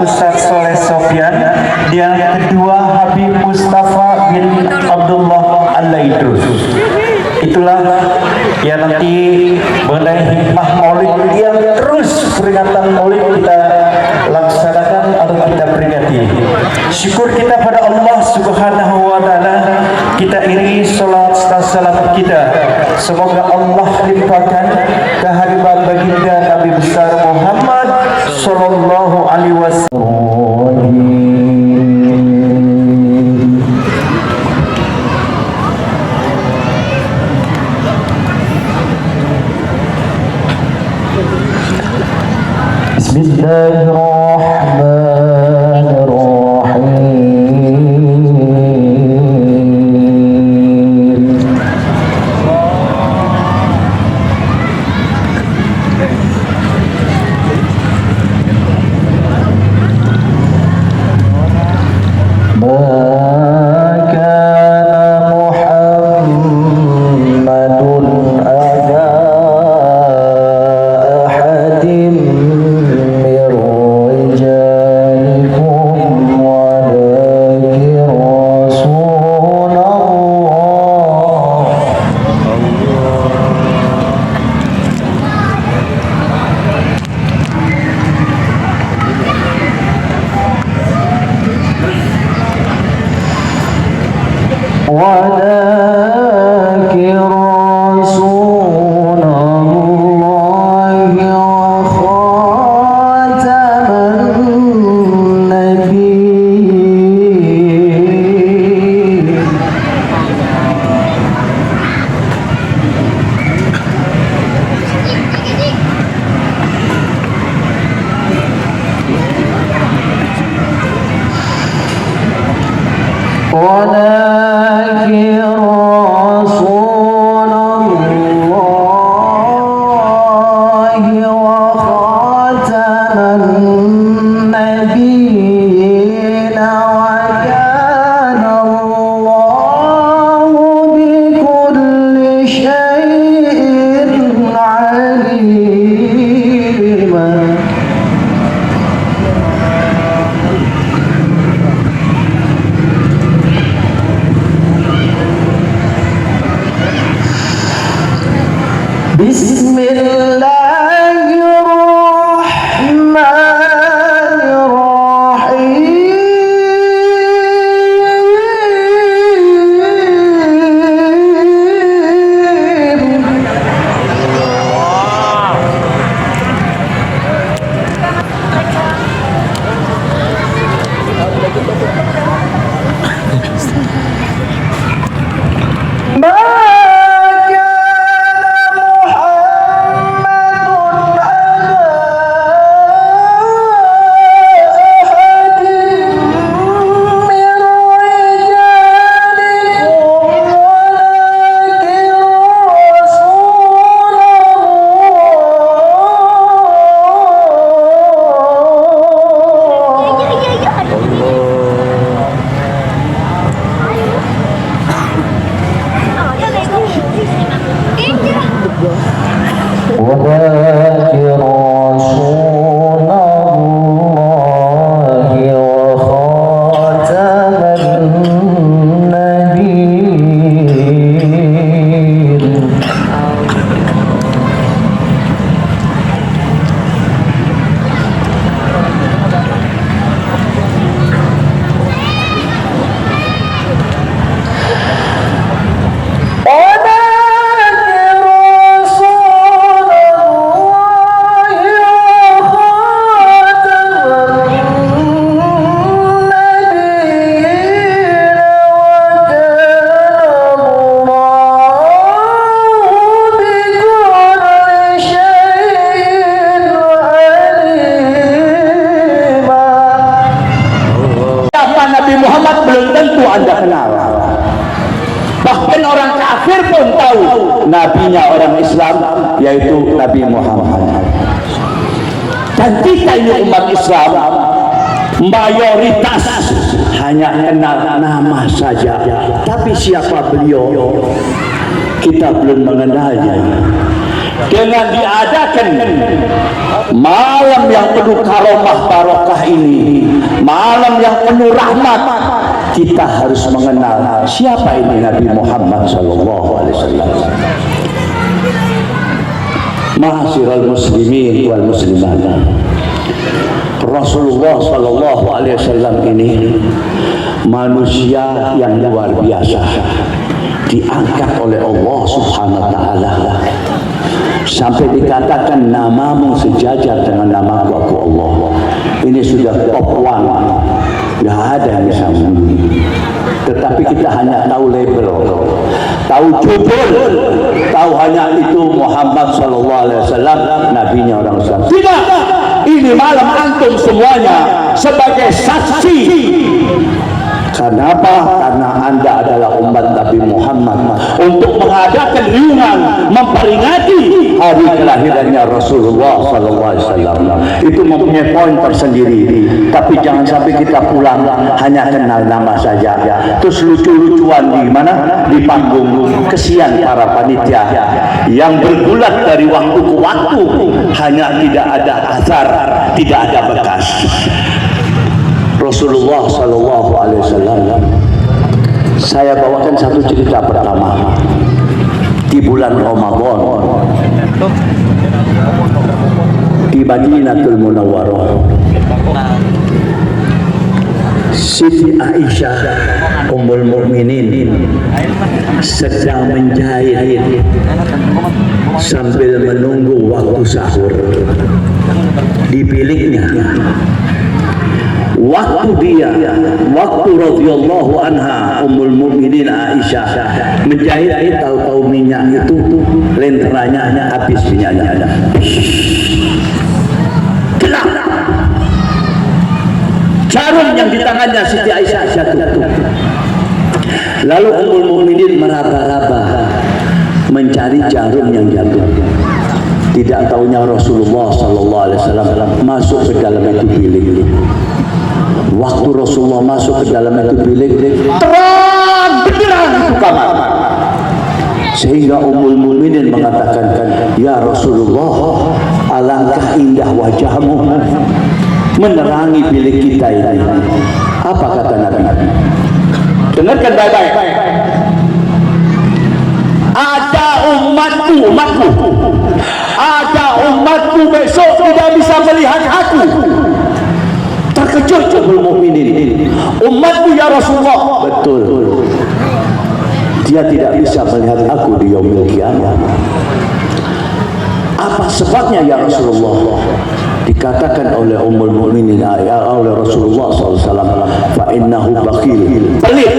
Ustaz Soleh Sofyan, yang kedua Habib Mustafa bin Abdullah Al-Laidrus. Itulah yang nanti mengenai hikmah maulid yang terus peringatan maulid kita laksanakan atau kita peringati. Syukur kita pada Allah Subhanahu wa Ta'ala, kita iringi salat kita. Semoga Allah limpahkan kehadiran baginda Nabi besar Muhammad sallallahu alaihi wasallam. nabinya orang Islam, yaitu Nabi Muhammad. Dan kita ini umat Islam mayoritas hanya kenal nama saja, tapi siapa beliau kita belum mengenalnya. dengan diadakan malam yang penuh karomah barokah ini, malam yang penuh rahmat, kita harus mengenal siapa ini Nabi Muhammad sallallahu alaihi wasallam. Ma'asyiral muslimin wal muslimat, Rasulullah sallallahu alaihi wasallam ini manusia yang luar biasa, diangkat oleh Allah Subhanahu wa taala sampai dikatakan namamu sejajar dengan nama aku Allah. Ini sudah top one, nggak ada yang bisa menandingi. Tetapi kita hanya tahu label, tahu judul, tahu hanya itu Muhammad sallallahu alaihi wasallam, nabinya orang Islam. Tidak, ini malam antum semuanya sebagai saksi. Kenapa? Karena Anda adalah umat Nabi Muhammad, untuk mengadakan riungan memperingati hari kelahirannya Rasulullah SAW. Itu mempunyai poin tersendiri. Tapi jangan sampai kita pulang hanya kenal nama saja, terus lucu-lucuan di mana? Di panggung. Kesian para panitia yang bergulat dari waktu ke waktu, hanya tidak ada asar, tidak ada bekas. Rasulullah sallallahu alaihi wasallam, saya bawakan satu cerita pertama di bulan Ramadan di Madinatul Munawwarah. Siti Aisyah Ummul Mukminin sedang menjahit sambil menunggu waktu sahur di biliknya. Waktu radhiyallahu anha Ummul Mukminin Aisyah menjahit, tahu-tahu minyak itu lenteranya habis minyaknya. Gelap. Jarum yang di tangannya Siti Aisyah jatuh. Lalu Ummul Mukminin meraba-raba mencari jarum yang jatuh. Tidak tahunya Rasulullah sallallahu alaihi wasallam masuk ke dalam itu bilik. Waktu Rasulullah masuk ke dalam itu bilik, terang benderang itu kamar. Sehingga Ummul Mukminin mengatakan, ya Rasulullah, alangkah indah wajahmu menerangi bilik kita ini. Apa kata Nabi? Dengarkan baik-baik. Ada umatku, ada umatku besok tidak bisa melihat aku. Terkejut Ummul Mukminin. Umatku ya Rasulullah. Betul. Dia tidak bisa melihat aku di yaumil qiyamah. Apa sebabnya ya Rasulullah? Dikatakan oleh Ummul Mukminin oleh Rasulullah SAW, fa innahu bakhil, pelit,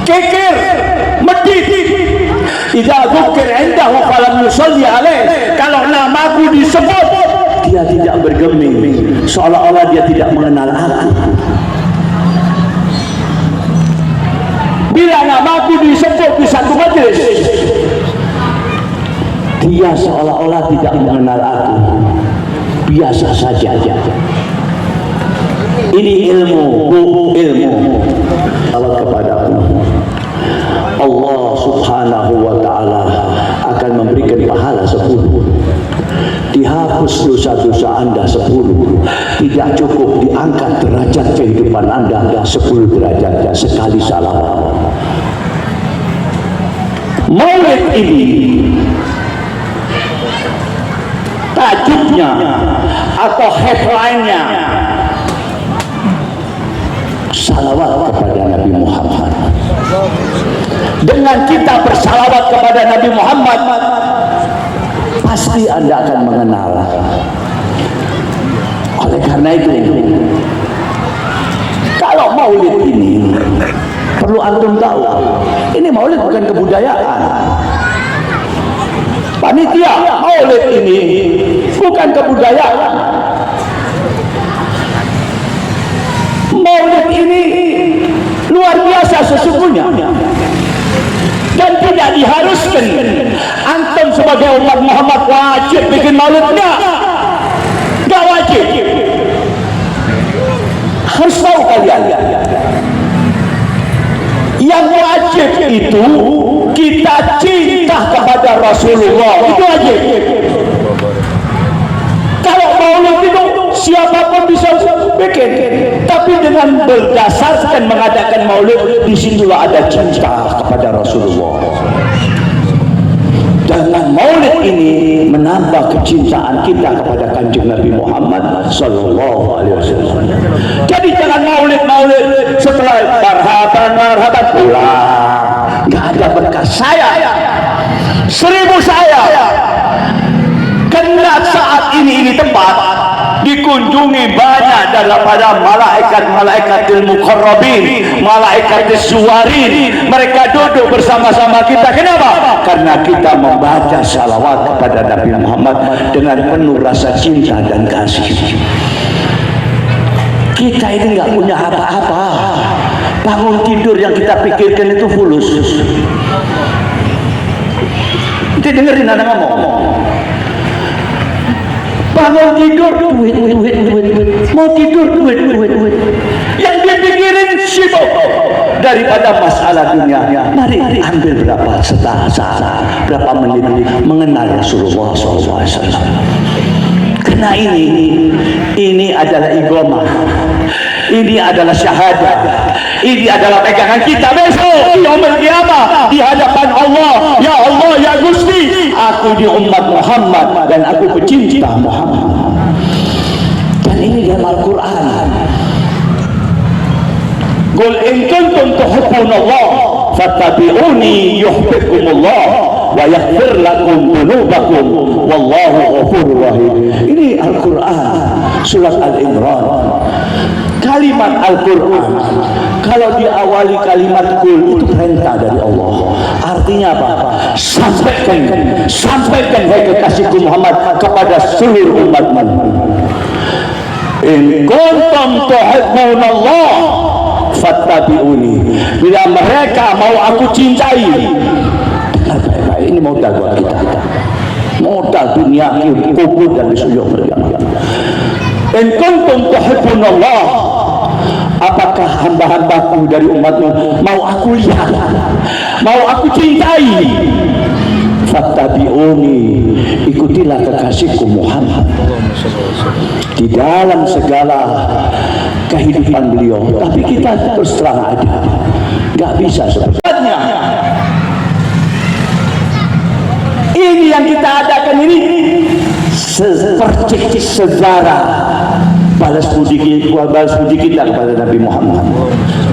kikir, medit. Idza dzukir indahu falam yusalli alaih. Kalau namaku disebut, dia tidak bergeming, seolah-olah dia tidak mengenal aku. Bila namaku disebut di satu majelis, dia seolah-olah tidak mengenal aku, biasa saja. Ini ilmu. Allah kepada Allah Subhanahu wa ta'ala akan memberikan pahala 10. Dihapus dosa-dosa Anda 10. Tidak cukup diangkat derajat kehidupan Anda 10 derajat sekali salah. Maulid ini tajuknya atau headline-nya salawat kepada Nabi Muhammad. Dengan kita bersalawat kepada Nabi Muhammad, pasti Anda akan mengenal. Oleh karena itu, kalau maulid ini perlu antum tahu, ini maulid bukan kebudayaan. Panitia maulid ini bukan kebudayaan. Maulid ini luar biasa sesungguhnya, dan tidak diharuskan antum sebagai umat Muhammad wajib bikin maulid. Nggak wajib. Harus tahu kalian, yang wajib itu kita cinta kepada Rasulullah. Itu aja. Kalau maulid itu siapapun bisa bikin, tapi dengan berdasarkan mengadakan maulid, disitulah ada cinta kepada Rasulullah. Dengan maulid ini menambah kecintaan kita kepada Kanjeng Nabi Muhammad sallallahu alaihi wasallam. Jadi jangan maulid setelah marhaban pulang, nggak ada berkah. Saya 1000 saya kena saat ini tempat dikunjungi banyak daripada malaikat muqarrabin, malaikat suwarin. Mereka duduk bersama-sama kita. Kenapa? Karena kita membaca salawat kepada Nabi Muhammad dengan penuh rasa cinta dan kasih. Kita ini nggak punya apa-apa. Bangun tidur yang kita pikirkan itu fulus. Kita dengerin anak ngomong. Bangun tidur duit. Mau tidur duit. Yang dia pikirin sibuk daripada masalah dunia. Mari ambil berapa saat, berapa menit mengenal Rasulullah SAW. Karena ini adalah igomah. Ini adalah syahadat. Ini adalah pegangan kita besok yaumul qiyamah di hadapan Allah. Ya Allah, ya Gusti, aku di umat Muhammad dan aku pecinta Muhammad. Dan ini dalam Al-Quran. Qul in kuntum tuhibbunallah fattabi'uni yuhibbukumullah wa yaghfir lakum dzunubakum wallahu ghafurur rahim. Ini Al-Quran, surat Al-Imran. Kalimat Al-Quran kalau diawali kalimat kul itu perintah dari Allah. Artinya apa? Sampaikan hai kekasihku Muhammad kepada seluruh umatmu. In kuntum tuhibbunallah fattabi'uni. Bila mereka mau aku cintai, ini modal buat kita. Modal dunia, kubur dan besok berjamaah. In kuntum tuhibbunallah, apakah hamba-hambaku dari umatmu mau aku lihat, mau aku cintai? Fattabi'uni, ikutilah kekasihku Muhammad di dalam segala kehidupan beliau. Tapi kita terus terang aja, nggak bisa sebenarnya. Ini yang kita adakan ini seperti sejarah balas budi kita kepada Nabi Muhammad.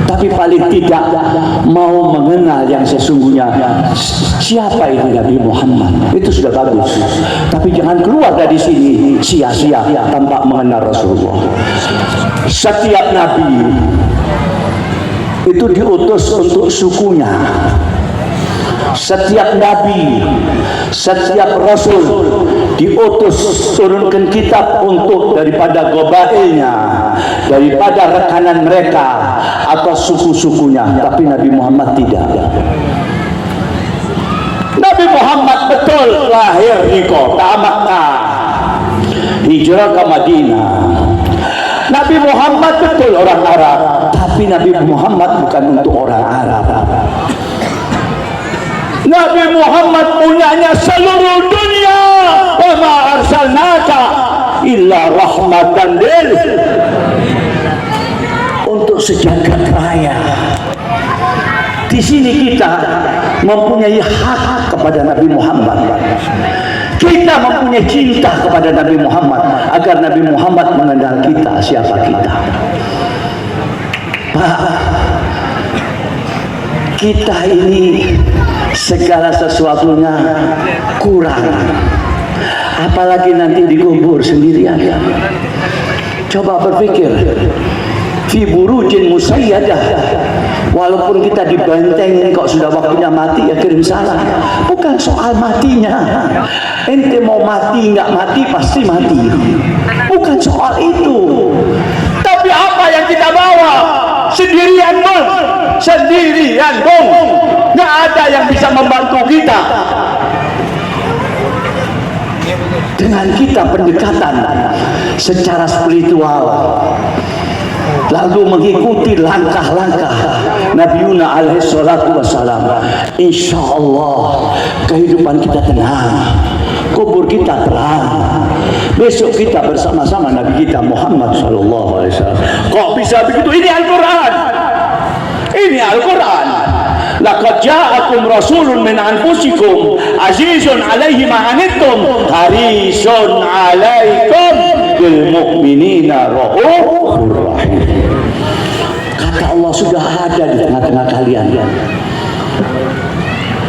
Tapi paling tidak mau mengenal yang sesungguhnya siapa ini Nabi Muhammad. Itu sudah bagus. Tapi jangan keluar dari sini sia-sia tanpa mengenal Rasulullah. Setiap Nabi itu diutus untuk sukunya. Setiap Nabi, setiap Rasul diutus turunkan kitab untuk daripada gobailnya, daripada rekanan mereka atau suku-sukunya. Tapi Nabi Muhammad tidak. Nabi Muhammad betul lahir di kota Makkah, hijrah ke Madinah. Nabi Muhammad betul orang Arab, tapi Nabi Muhammad bukan untuk orang Arab. Nabi Muhammad punyanya seluruh dunia. Wa ma arsalnaka illa rahmatan lil, untuk sejagat raya. Di sini kita mempunyai hak kepada Nabi Muhammad. Kita mempunyai cinta kepada Nabi Muhammad agar Nabi Muhammad mengenal kita siapa kita. Pak, kita ini segala sesuatunya kurang, apalagi nanti dikubur sendirian. Coba berpikir, fi burujin musayyadah, walaupun kita dibenteng kok sudah waktunya mati ya kirim salam. Bukan soal matinya, ente mau mati nggak mati pasti mati, bukan soal itu. Tapi apa yang kita bawa? Sendirian bung, nggak ada yang bisa membantu kita. Dengan kita pendekatan secara spiritual, lalu mengikuti langkah-langkah Nabi Yuna alaihi salatu wassalam, insya Allah kehidupan kita tenang, kubur kita terang, besok kita bersama-sama Nabi kita Muhammad sallallahu alaihi wasallam. Kok bisa begitu? Ini Al-Quran, ini Al-Quran. Laqad ja'akum rasulun min anfusikum azizun alaihi ma anittum harisun alaikum bil mu'minina raufur rahim. Kata Allah sudah ada di tengah-tengah kalian,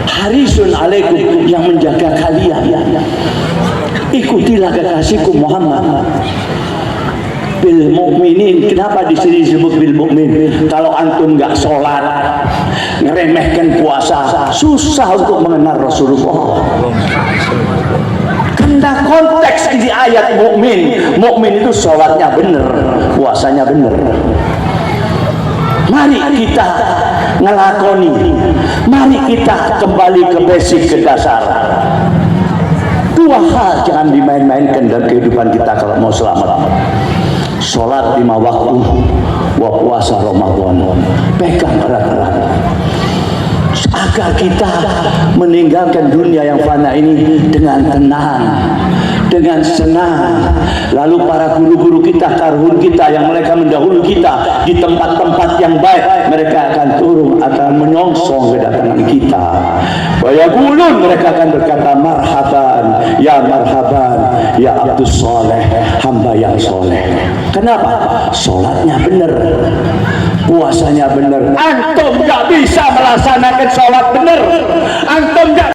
harisun alaikum, yang menjaga kalian. Ikutilah kekasihku Muhammad. Bil mukminin. Kenapa di sini disebut bil mukmin? Kalau antum nggak sholat, ngeremehkan puasa, susah untuk mengenal Rasulullah. Karena konteks di ayat mukmin, mukmin itu sholatnya benar, puasanya benar. Mari kita ngelakoni, mari kita kembali ke basic, ke dasar. Dua hal jangan dimain-mainkan dalam kehidupan kita kalau mau selamat. Sholat 5 waktu, puasa Ramadan, pegang erat-erat agar kita meninggalkan dunia yang fana ini dengan tenang, dengan senang. Lalu para guru-guru kita, karhun kita yang mereka mendahului kita di tempat-tempat yang baik, mereka akan turun, akan menyongsong kedatangan kita. Bayagulun, mereka akan berkata marhaban ya Abdus Soleh, hamba yang soleh. Kenapa? Sholatnya benar, puasanya benar. Antum gak bisa melaksanakan sholat benar, antum gak